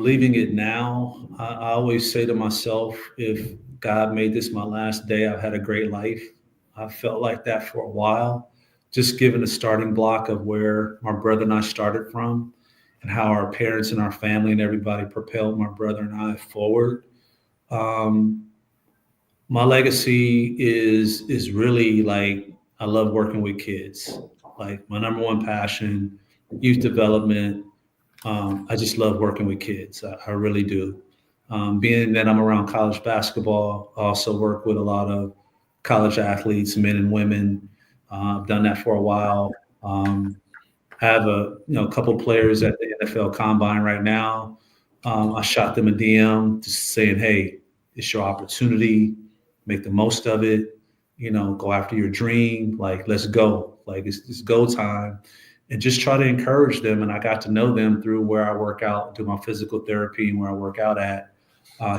leaving it now. I always say to myself, if God made this my last day, I've had a great life. I felt like that for a while, just given the starting block of where my brother and I started from, and how our parents and our family and everybody propelled my brother and I forward. My legacy is really, like, I love working with kids. Like, my number one passion, youth development. I just love working with kids. I really do. Being that I'm around college basketball, I also work with a lot of college athletes, men and women. I've done that for a while. I have a couple players at the NFL Combine right now. I shot them a DM just saying, hey, it's your opportunity. Make the most of it. Go after your dream. Like, let's go. Like, it's go time. And just try to encourage them. And I got to know them through where I work out, do my physical therapy, and where I work out at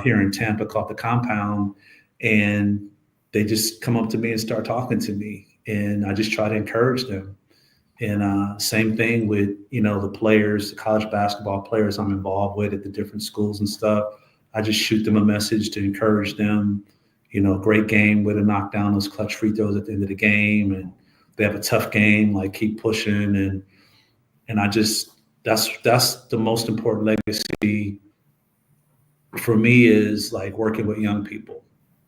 here in Tampa, called the Compound. And they just come up to me and start talking to me. And I just try to encourage them. And same thing with, the players, the college basketball players I'm involved with at the different schools and stuff. I just shoot them a message to encourage them. Great game, way to knock down those clutch free throws at the end of the game. And they have a tough game, like, keep pushing. And I just, that's the most important legacy for me, is like working with young people.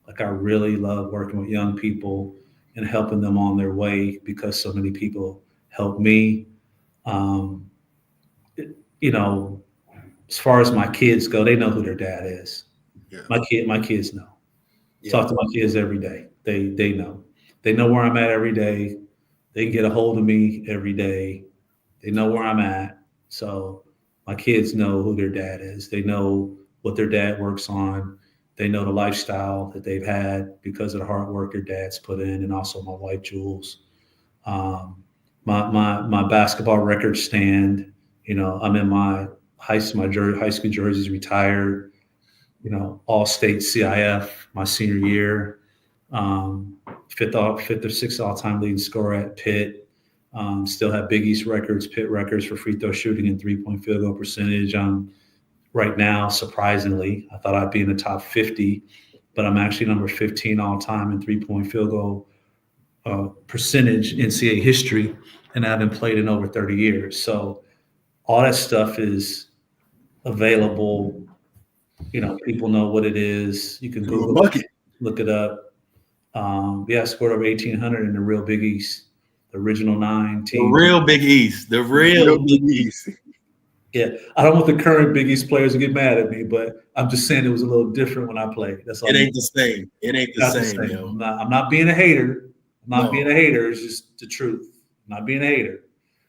Like, I really love working with young people and helping them on their way, because so many people help me. As far as my kids go, they know who their dad is. Yeah. My kids know. Yeah. Talk to my kids every day. They know. They know where I'm at every day. They can get a hold of me every day. They know where I'm at. So my kids know who their dad is. They know what their dad works on. They know the lifestyle that they've had because of the hard work their dad's put in, and also my wife, Jules. My basketball record stand, I'm in my high school jerseys retired, all state CIF my senior year, fifth or sixth all-time leading scorer at Pitt. Still have Big East records, Pitt records for free throw shooting and three-point field goal percentage. Right now, surprisingly, I thought I'd be in the top 50, but I'm actually number 15 all-time in three-point field goal percentage in NCAA history, and I haven't played in over 30 years. So all that stuff is available. People know what it is. You can Threw a Google it, bucket. look it up. I scored over 1,800 in the real Big East, the original 9 The team. real Big East. The real Big East. Yeah, I don't want the current Big East players to get mad at me, but I'm just saying it was a little different when I played. That's all. It ain't the same. It ain't the Not the same, same. yo. I'm not being a hater. I'm not No. being a hater. It's just the truth. I'm not being a hater.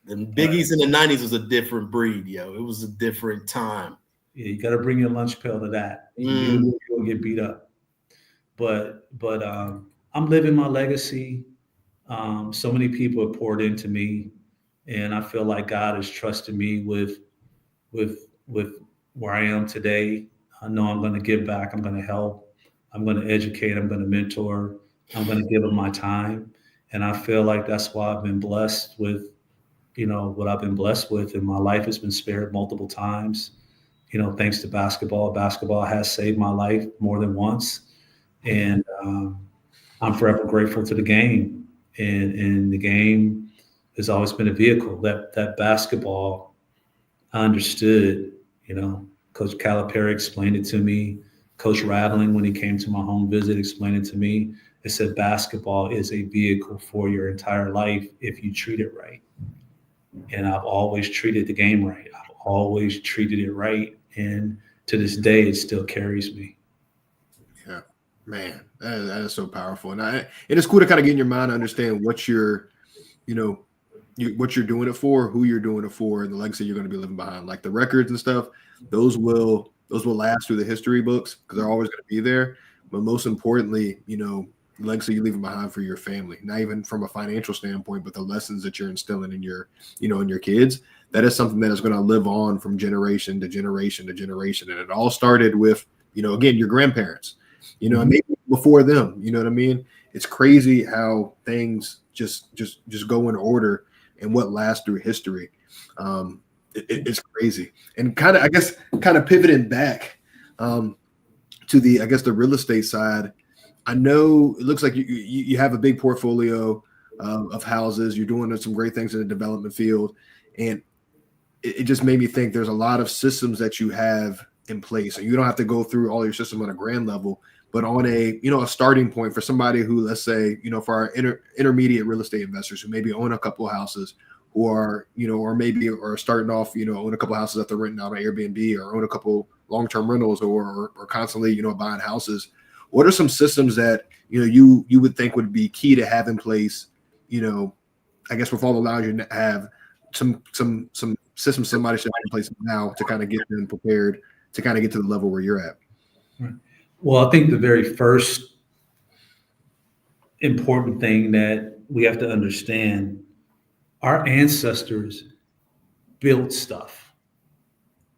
The Big East in the 90s was a different breed, yo. It was a different time. Yeah, you got to bring your lunch pail to that. You'll get beat up. But I'm living my legacy. So many people have poured into me, and I feel like God has trusted me with where I am today. I know I'm going to give back. I'm going to help. I'm going to educate. I'm going to mentor. I'm going to give them my time. And I feel like that's why I've been blessed with, what I've been blessed with. And my life has been spared multiple times, thanks to basketball. Basketball has saved my life more than once. And I'm forever grateful to the game. And the game has always been a vehicle. That basketball, I understood, Coach Calipari explained it to me. Coach Rattling, when he came to my home visit, explained it to me. It said basketball is a vehicle for your entire life if you treat it right. And I've always treated the game right. I've always treated it right. And to this day, it still carries me. Yeah, man, that is so powerful. And it's cool to kind of get in your mind to understand what you're what you're doing it for, who you're doing it for, and the legacy you're going to be living behind. Like the records and stuff, those will last through the history books because they're always going to be there. But most importantly, the legacy you're leaving behind for your family, not even from a financial standpoint, but the lessons that you're instilling in your, in your kids, that is something that is going to live on from generation to generation to generation. And it all started with, again, your grandparents, and maybe before them, you know what I mean? It's crazy how things just go in order and what lasts through history. It's crazy. And kind of pivoting back to the real estate side. I know it looks like you have a big portfolio of houses. You're doing some great things in the development field, and it just made me think there's a lot of systems that you have in place. So you don't have to go through all your system on a grand level, but on a starting point for somebody who, let's say, for our intermediate real estate investors who maybe own a couple of houses, who are or maybe are starting off own a couple of houses that they're renting out on Airbnb, or own a couple long-term rentals, or constantly buying houses. What are some systems that you would think would be key to have in place? I guess with all the allowing you to have some systems somebody should have in place now to kind of get them prepared to kind of get to the level where you're at. Right. Well, I think the very first important thing that we have to understand, our ancestors built stuff.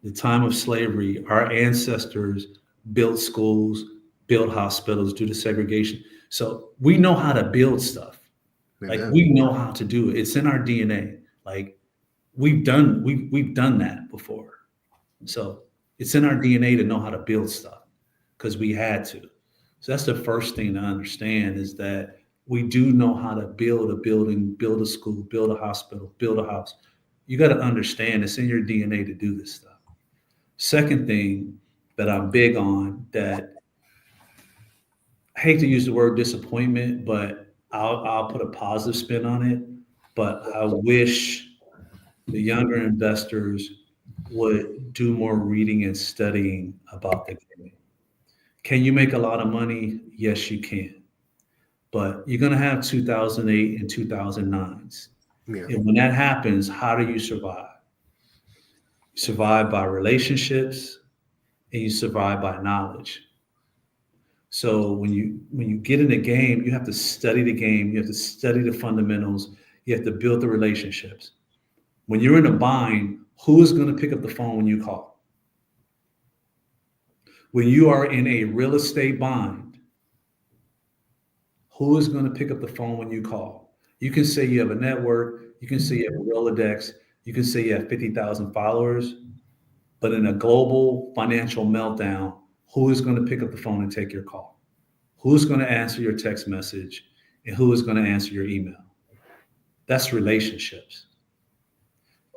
The time of slavery, our ancestors built schools, built hospitals due to segregation. So we know how to build stuff. Like we know how to do it. It's in our DNA. Like we've done that before. So it's in our DNA to know how to build stuff because we had to. So that's the first thing to understand, is that we do know how to build a building, build a school, build a hospital, build a house. You got to understand it's in your DNA to do this stuff. Second thing that I'm big on, that I hate to use the word disappointment, but I'll put a positive spin on it. But I wish the younger investors would do more reading and studying about the game. Can you make a lot of money? Yes, you can. But you're going to have 2008 and 2009s. Yeah. And when that happens, how do you survive? You survive by relationships, and you survive by knowledge. So when you get in the game, you have to study the game. You have to study the fundamentals. You have to build the relationships. When you're in a bind, who is going to pick up the phone when you call? When you are in a real estate bind, who is going to pick up the phone when you call? You can say you have a network. You can say you have a Rolodex. You can say you have 50,000 followers. But in a global financial meltdown, who is going to pick up the phone and take your call? Who's going to answer your text message? And who is going to answer your email? That's relationships.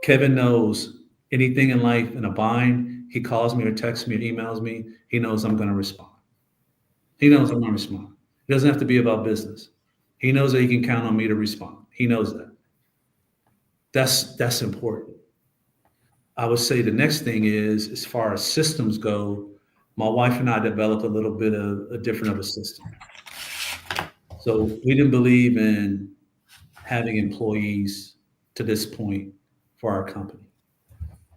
Kevin knows anything in life in a bind, he calls me or texts me or emails me, he knows I'm going to respond. He knows I'm going to respond. It doesn't have to be about business. He knows that he can count on me to respond. He knows that. That's important. I would say the next thing is, as far as systems go, my wife and I developed a little bit of a different of a system. So we didn't believe in having employees to this point for our company.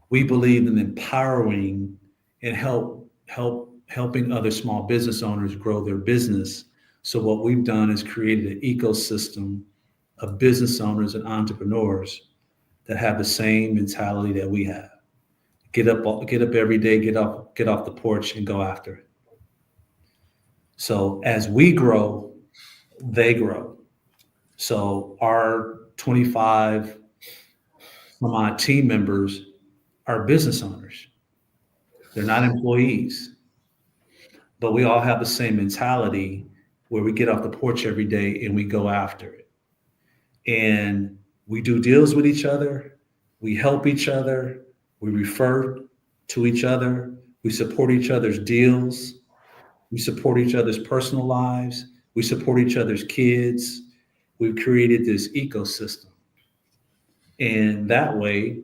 We believed in empowering and helping other small business owners grow their business. So what we've done is created an ecosystem of business owners and entrepreneurs that have the same mentality that we have. Get up every day, get off the porch and go after it. So as we grow, they grow. So our 25 of my team members are business owners. They're not employees, but we all have the same mentality where we get off the porch every day and we go after it. And we do deals with each other. We help each other. We refer to each other. We support each other's deals. We support each other's personal lives. We support each other's kids. We've created this ecosystem. And that way,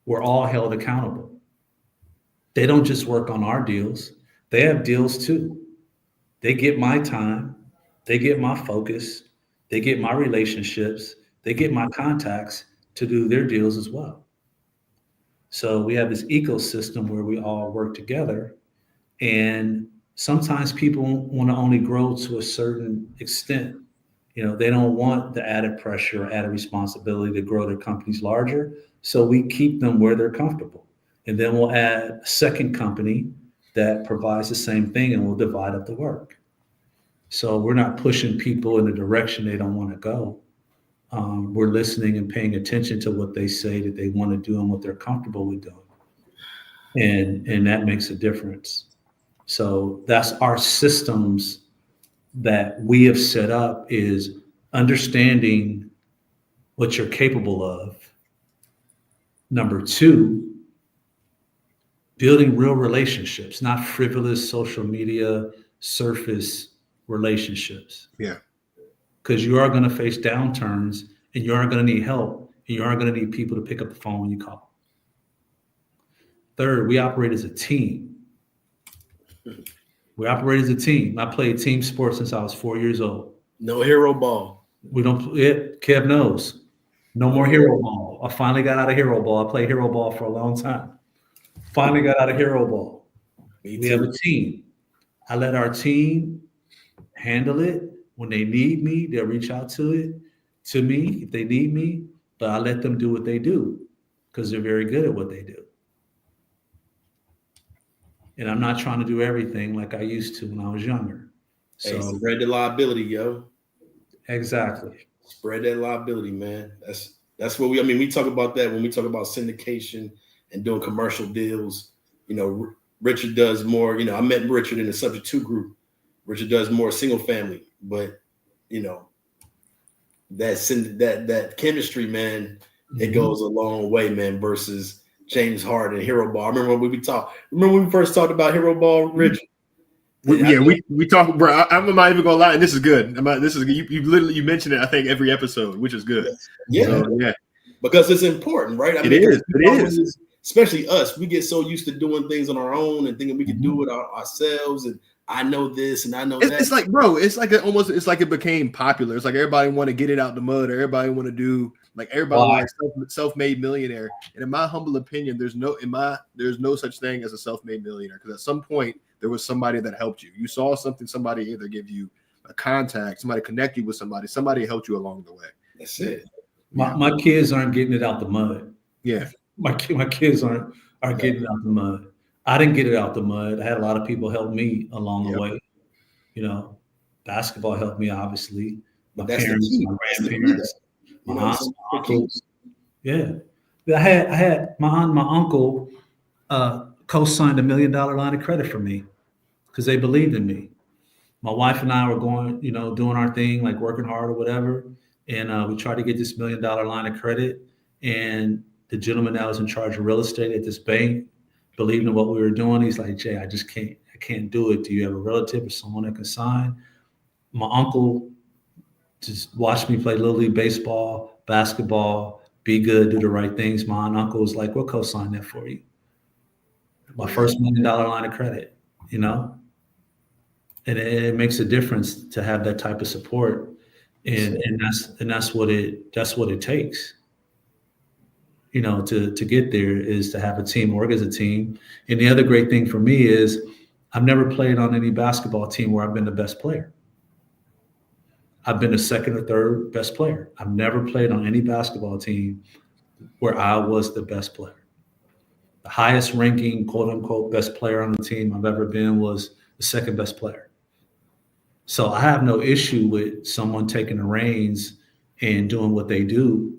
we're all held accountable. They don't just work on our deals. They have deals too. They get my time. They get my focus. They get my relationships. They get my contacts to do their deals as well. So we have this ecosystem where we all work together. And sometimes people want to only grow to a certain extent. They don't want the added pressure or added responsibility to grow their companies larger. So we keep them where they're comfortable. And then we'll add a second company that provides the same thing, and we'll divide up the work. So we're not pushing people in the direction they don't want to go. We're listening and paying attention to what they say that they want to do and what they're comfortable with doing. And that makes a difference. So that's our systems that we have set up, is understanding what you're capable of. Number two, building real relationships, not frivolous social media surface relationships. Yeah. Because you are going to face downturns, and you are going to need help, and you are going to need people to pick up the phone when you call. Third, we operate as a team. We operate as a team. I played team sports since I was 4 years old. No hero ball. We don't. Kev knows. No more hero ball. I finally got out of hero ball. I played hero ball for a long time. Finally got out of hero ball. We have a team. I let our team handle it. When they need me, they'll reach out to me if they need me, but I let them do what they do because they're very good at what they do. And I'm not trying to do everything like I used to when I was younger. So spread the liability, yo. Exactly. Spread that liability, man. That's what we talk about that when we talk about syndication and doing commercial deals. Richard does more, I met Richard in the Subject 2 group. Richard does more single family, but that chemistry, man, it goes a long way, man, versus James Harden and Hero Ball. I remember when we first talked about Hero Ball, Richard. We talk, bro. I'm not even gonna lie, and this is good. You mentioned it, I think, every episode, which is good. Yeah, so, yeah, because it's important, right? It is. Especially us. We get so used to doing things on our own and thinking we can do it ourselves. And I know this and I know that. It's like, bro, it's like it became popular. It's like everybody want to get it out the mud, or everybody want to do, like, everybody wants self-made millionaire. And in my humble opinion, there's no such thing as a self-made millionaire, because at some point there was somebody that helped you. You saw something, somebody either give you a contact, somebody connect you with somebody helped you along the way. That's it. My kids aren't getting it out the mud. Yeah. My kids aren't getting it out the mud. I didn't get it out the mud. I had a lot of people help me along the way. Basketball helped me, obviously. My parents, my grandparents, my aunts, my uncles. Yeah. I had my aunt and my uncle co-signed $1 million line of credit for me because they believed in me. My wife and I were going, doing our thing, like working hard or whatever. And we tried to get this $1 million line of credit. And the gentleman that was in charge of real estate at this bank believed in what we were doing. He's like, Jay, I can't do it. Do you have a relative or someone that can sign? My uncle just watched me play Little League baseball, basketball, be good, do the right things. My uncle was like, we'll co-sign that for you. My first $1 million line of credit, you know? And it makes a difference to have that type of support. And that's what it takes. You know, to get there is to have a team, work as a team. And the other great thing for me is I've never played on any basketball team where I've been the best player. I've been the second or third best player. I've never played on any basketball team where I was the best player. The highest ranking, quote unquote, best player on the team I've ever been was the second best player. So I have no issue with someone taking the reins and doing what they do.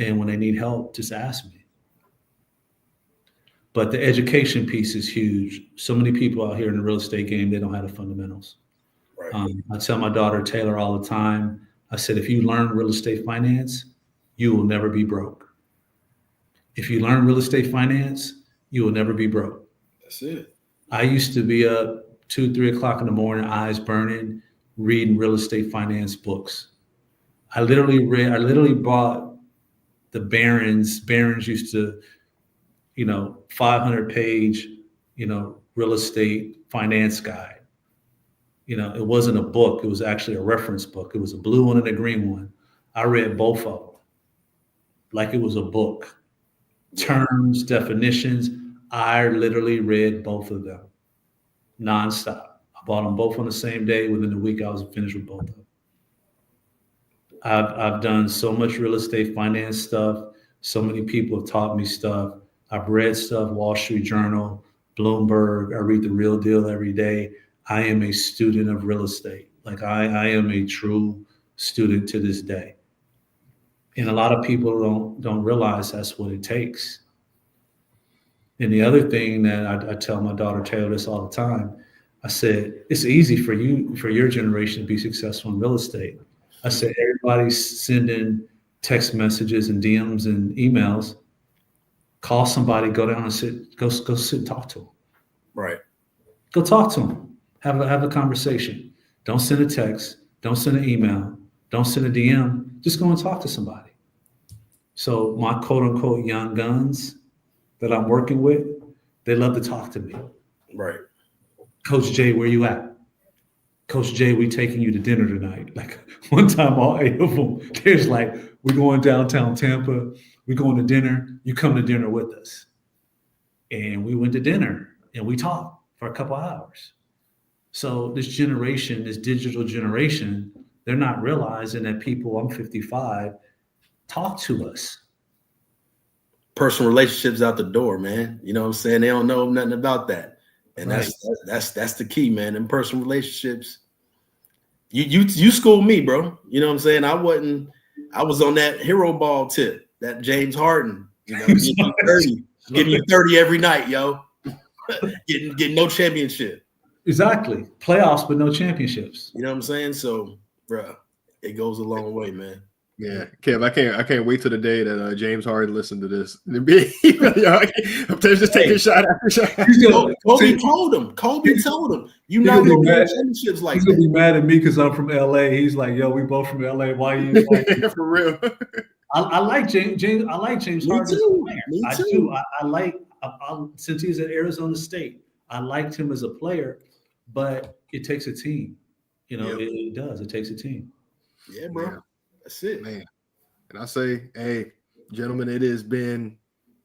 And when they need help, just ask me. But the education piece is huge. So many people out here in the real estate game, they don't have the fundamentals. Right. I tell my daughter Taylor all the time, I said, if you learn real estate finance, you will never be broke. If you learn real estate finance, you will never be broke. That's it. I used to be up 2, 3 o'clock in the morning, eyes burning, reading real estate finance books. I literally bought the Barron's used to, 500-page, real estate finance guide. It wasn't a book. It was actually a reference book. It was a blue one and a green one. I read both of them like it was a book. Terms, definitions. I literally read both of them nonstop. I bought them both on the same day. Within a week, I was finished with both of them. I've done so much real estate finance stuff. So many people have taught me stuff. I've read stuff, Wall Street Journal, Bloomberg. I read The Real Deal every day. I am a student of real estate. Like I am a true student to this day. And a lot of people don't realize that's what it takes. And the other thing that I tell my daughter Taylor this all the time, I said, it's easy for your generation to be successful in real estate. I said, everybody's sending text messages and DMs and emails. Call somebody, go down and go sit and talk to them. Right. Go talk to them. Have a conversation. Don't send a text. Don't send an email. Don't send a DM. Just go and talk to somebody. So my quote unquote young guns that I'm working with, they love to talk to me. Right. Coach Jay, where you at? Coach Jay, we taking you to dinner tonight. Like one time, all 8 of them, there's like, we're going downtown Tampa. We're going to dinner. You come to dinner with us. And we went to dinner and we talked for a couple hours. So this generation, this digital generation, they're not realizing that people, I'm 55, talk to us. Personal relationships out the door, man. You know what I'm saying? They don't know nothing about that. And Right. that's the key, man. In personal relationships, you schooled me, bro. You know what I'm saying? I was on that hero ball tip, that James Harden, giving you 30 every night, yo. getting no championship. Exactly. Playoffs, but no championships. You know what I'm saying? So, bro, it goes a long way, man. Yeah, Kev, I can't wait till the day that James Harden listened to this. I'm just taking shot after shot. Kobe told him, you're not going to win championships like that. He's going to be mad at me because I'm from LA. He's like, yo, we both from LA. Why you? For real. I like James. I like James Harden. Me I too. do. I like since he's at Arizona State, I liked him as a player, but it takes a team. It does. It takes a team. Yeah, bro. Yeah. That's it, man. And I say, hey, gentlemen, it has been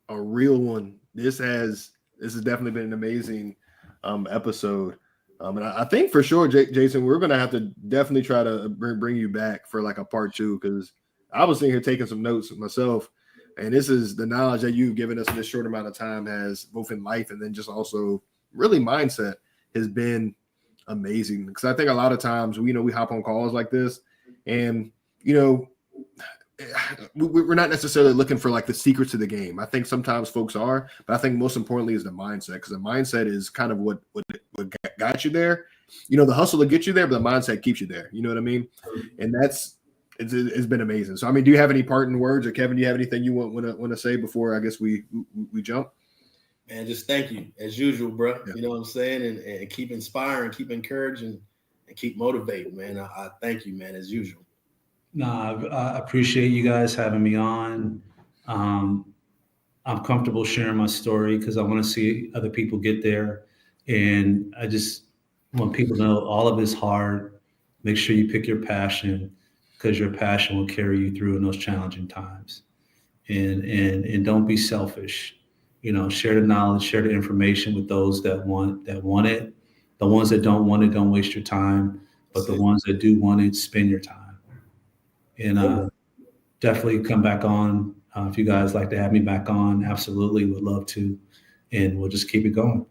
a real one. This has definitely been an amazing episode. And I think for sure, Jason, we're gonna have to definitely try to bring you back for like a part 2, because I was sitting here taking some notes myself, and this is the knowledge that you've given us in this short amount of time, has both in life and then just also really mindset, has been amazing. Because I think a lot of times we hop on calls like this, and we're not necessarily looking for like the secrets of the game. I think sometimes folks are, but I think most importantly is the mindset, because the mindset is kind of what got you there. The hustle will get you there, but the mindset keeps you there. You know what I mean? And it's been amazing. So, I mean, do you have any parting words, or Kevin, do you have anything you want to say before I guess we jump? Man, just thank you as usual, bro. Yeah. You know what I'm saying? And keep inspiring, keep encouraging, and keep motivating, man. I thank you, man, as usual. No, I appreciate you guys having me on. Um, I'm comfortable sharing my story because I want to see other people get there. And I just want people to know all of it's hard. Make sure you pick your passion because your passion will carry you through in those challenging times. And don't be selfish. You know, share the knowledge, share the information with those that want it. The ones that don't want it, don't waste your time. But the ones that do want it, spend your time. And definitely come back on. If you guys like to have me back on, absolutely would love to. And we'll just keep it going.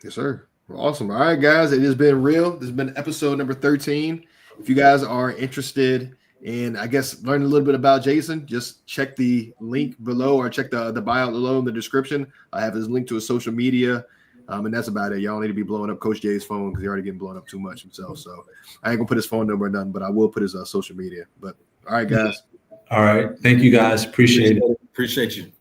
Yes, sir. Well, awesome. All right, guys. It has been real. This has been episode number 13. If you guys are interested in, I guess, learning a little bit about Jason, just check the link below or check the bio below in the description. I have his link to his social media. And that's about it. Y'all need to be blowing up Coach J's phone because he's already getting blown up too much himself. So I ain't going to put his phone number or nothing, but I will put his social media. But all right, guys. All right. Thank you, guys. Appreciate it. Appreciate you.